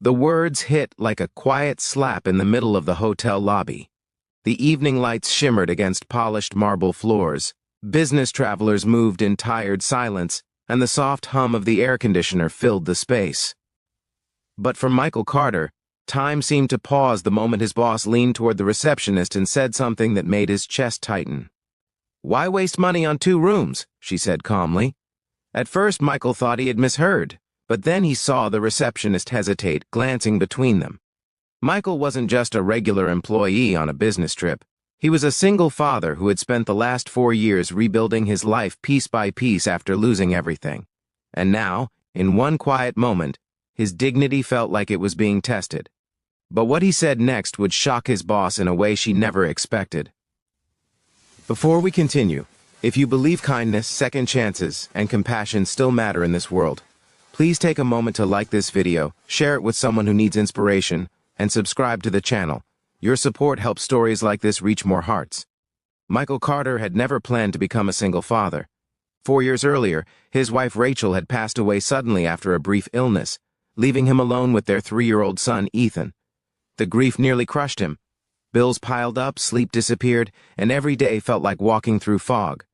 The words hit like a quiet slap in the middle of the hotel lobby. The evening lights shimmered against polished marble floors. Business travelers moved in tired silence, and the soft hum of the air conditioner filled the space. But for Michael Carter, time seemed to pause the moment his boss leaned toward the receptionist and said something that made his chest tighten. "Why waste money on 2 rooms?" she said calmly. At first, Michael thought he had misheard, but then he saw the receptionist hesitate, glancing between them. Michael wasn't just a regular employee on a business trip. He was a single father who had spent the last 4 years rebuilding his life piece by piece after losing everything. And now, in one quiet moment, his dignity felt like it was being tested. But what he said next would shock his boss in a way she never expected. Before we continue, if you believe kindness, second chances, and compassion still matter in this world, please take a moment to like this video, share it with someone who needs inspiration, and subscribe to the channel. Your support helps stories like this reach more hearts. Michael Carter had never planned to become a single father. 4 years earlier, his wife Rachel had passed away suddenly after a brief illness, leaving him alone with their 3-year-old son, Ethan. The grief nearly crushed him. Bills piled up, sleep disappeared, and every day felt like walking through fog.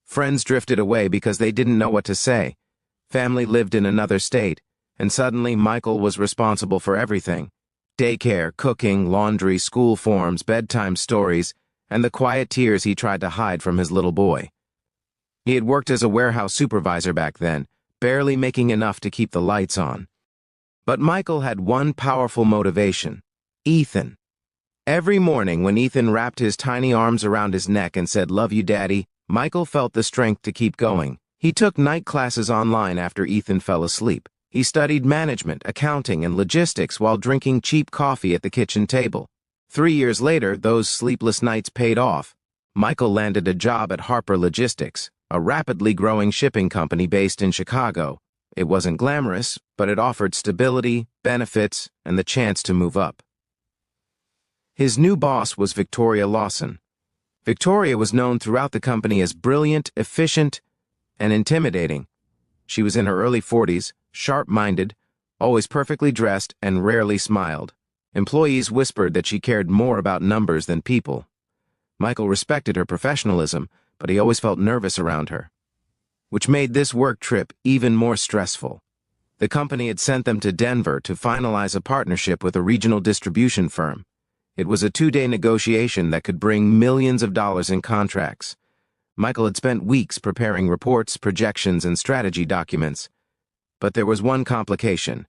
Friends drifted away because they didn't know what to say. Family lived in another state, and suddenly Michael was responsible for everything. Daycare, cooking, laundry, school forms, bedtime stories, and the quiet tears he tried to hide from his little boy. He had worked as a warehouse supervisor back then, barely making enough to keep the lights on. But Michael had one powerful motivation: Ethan. Every morning when Ethan wrapped his tiny arms around his neck and said, "Love you, Daddy," Michael felt the strength to keep going. He took night classes online after Ethan fell asleep. He studied management, accounting, and logistics while drinking cheap coffee at the kitchen table. 3 years later, those sleepless nights paid off. Michael landed a job at Harper Logistics, a rapidly growing shipping company based in Chicago. It wasn't glamorous, but it offered stability, benefits, and the chance to move up. His new boss was Victoria Lawson. Victoria was known throughout the company as brilliant, efficient, and intimidating. She was in her early 40s, sharp-minded, always perfectly dressed, and rarely smiled. Employees whispered that she cared more about numbers than people. Michael respected her professionalism, but he always felt nervous around her, which made this work trip even more stressful. The company had sent them to Denver to finalize a partnership with a regional distribution firm. It was a 2-day negotiation that could bring millions of dollars in contracts. Michael had spent weeks preparing reports, projections, and strategy documents. But there was one complication.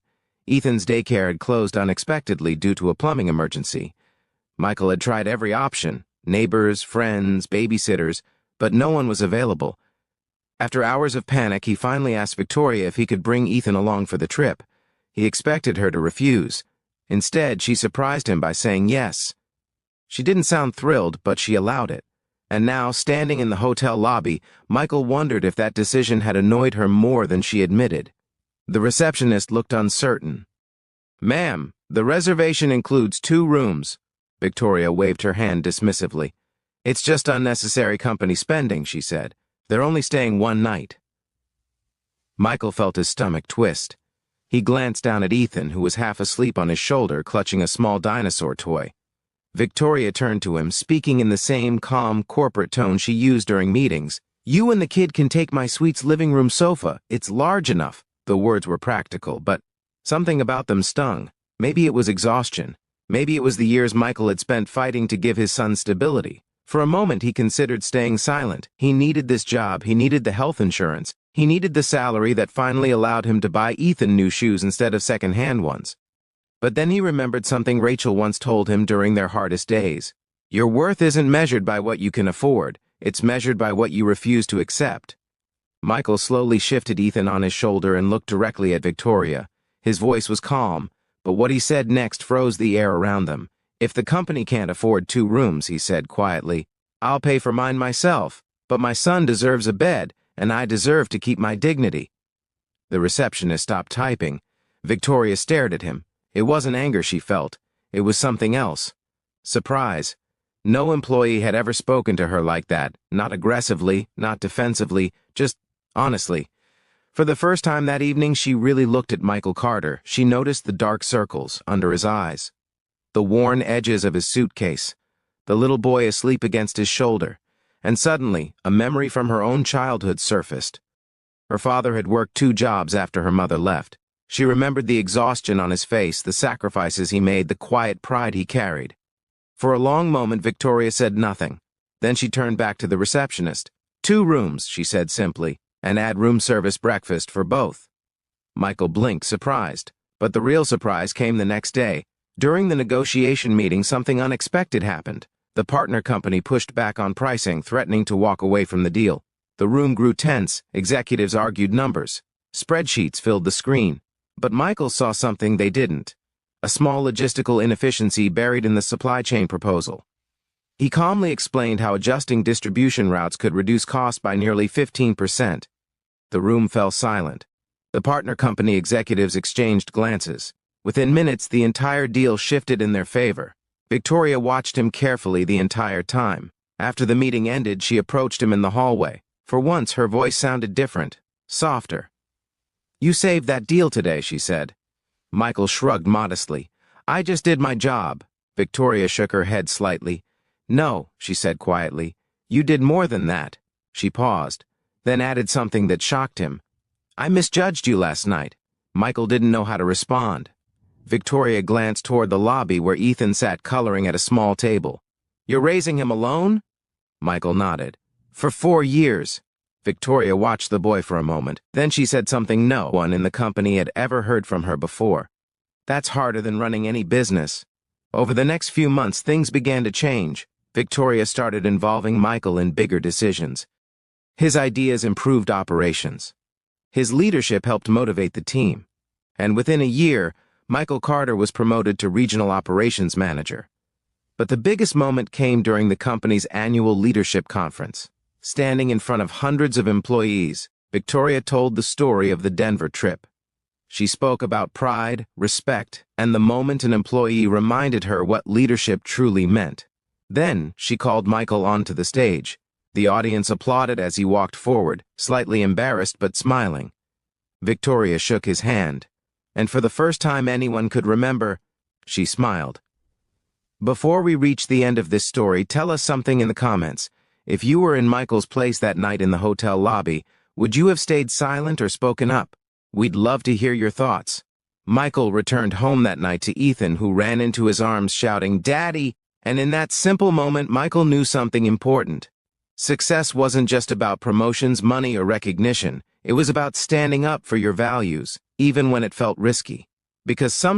Ethan's daycare had closed unexpectedly due to a plumbing emergency. Michael had tried every option: neighbors, friends, babysitters, but no one was available. After hours of panic, he finally asked Victoria if he could bring Ethan along for the trip. He expected her to refuse. Instead, she surprised him by saying yes. She didn't sound thrilled, but she allowed it. And now, standing in the hotel lobby, Michael wondered if that decision had annoyed her more than she admitted. The receptionist looked uncertain. "Ma'am, the reservation includes 2 rooms." Victoria waved her hand dismissively. "It's just unnecessary company spending," she said. "They're only staying 1 night." Michael felt his stomach twist. He glanced down at Ethan, who was half asleep on his shoulder, clutching a small dinosaur toy. Victoria turned to him, speaking in the same calm, corporate tone she used during meetings. "You and the kid can take my suite's living room sofa. It's large enough." The words were practical, but something about them stung. Maybe it was exhaustion. Maybe it was the years Michael had spent fighting to give his son stability. For a moment, he considered staying silent. He needed this job. He needed the health insurance. He needed the salary that finally allowed him to buy Ethan new shoes instead of second-hand ones. But then he remembered something Rachel once told him during their hardest days. "Your worth isn't measured by what you can afford. It's measured by what you refuse to accept." Michael slowly shifted Ethan on his shoulder and looked directly at Victoria. His voice was calm, but what he said next froze the air around them. "If the company can't afford 2 rooms," he said quietly, "I'll pay for mine myself. But my son deserves a bed, and I deserve to keep my dignity." The receptionist stopped typing. Victoria stared at him. It wasn't anger she felt. It was something else. Surprise. No employee had ever spoken to her like that, not aggressively, not defensively, just honestly. For the first time that evening, she really looked at Michael Carter. She noticed the dark circles under his eyes, the worn edges of his suitcase, the little boy asleep against his shoulder, and suddenly, a memory from her own childhood surfaced. Her father had worked 2 jobs after her mother left. She remembered the exhaustion on his face, the sacrifices he made, the quiet pride he carried. For a long moment, Victoria said nothing. Then she turned back to the receptionist. 2 rooms, she said simply, and add room service breakfast for both. Michael blinked, surprised. But the real surprise came the next day. During the negotiation meeting, something unexpected happened. The partner company pushed back on pricing, threatening to walk away from the deal. The room grew tense. Executives argued numbers. Spreadsheets filled the screen. But Michael saw something they didn't. A small logistical inefficiency buried in the supply chain proposal. He calmly explained how adjusting distribution routes could reduce costs by nearly 15%. The room fell silent. The partner company executives exchanged glances. Within minutes, the entire deal shifted in their favor. Victoria watched him carefully the entire time. After the meeting ended, she approached him in the hallway. For once, her voice sounded different, softer. "You saved that deal today," she said. Michael shrugged modestly. "I just did my job." Victoria shook her head slightly. "No," she said quietly. "You did more than that." She paused, then added something that shocked him. "I misjudged you last night." Michael didn't know how to respond. Victoria glanced toward the lobby where Ethan sat coloring at a small table. "You're raising him alone?" Michael nodded. "For 4 years." Victoria watched the boy for a moment. Then she said something no one in the company had ever heard from her before. "That's harder than running any business." Over the next few months, things began to change. Victoria started involving Michael in bigger decisions. His ideas improved operations. His leadership helped motivate the team. And within a year, Michael Carter was promoted to Regional Operations Manager. But the biggest moment came during the company's annual leadership conference. Standing in front of hundreds of employees, Victoria told the story of the Denver trip. She spoke about pride, respect, and the moment an employee reminded her what leadership truly meant. Then, she called Michael onto the stage. The audience applauded as he walked forward, slightly embarrassed but smiling. Victoria shook his hand, and for the first time anyone could remember, she smiled. Before we reach the end of this story, tell us something in the comments. If you were in Michael's place that night in the hotel lobby, would you have stayed silent or spoken up? We'd love to hear your thoughts. Michael returned home that night to Ethan, who ran into his arms shouting, "Daddy!" And in that simple moment, Michael knew something important. Success wasn't just about promotions, money, or recognition. It was about standing up for your values, even when it felt risky. Because some